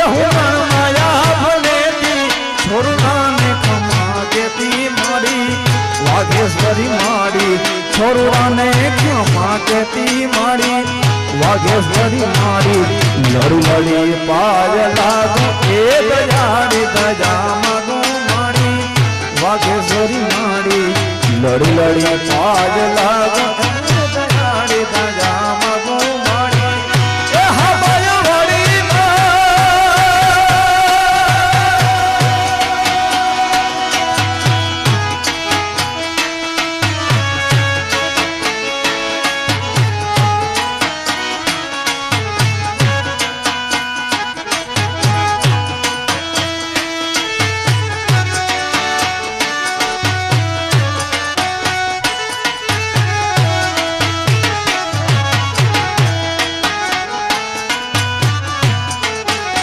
હુમણ માયા ભલેતી છોરુરાને ખમા કેતી મારી વાઘેશ્વરી મારી છોરુરાને ખમા કેતી મારી વાઘેશ્વરી મારી લડી લડી પાયલા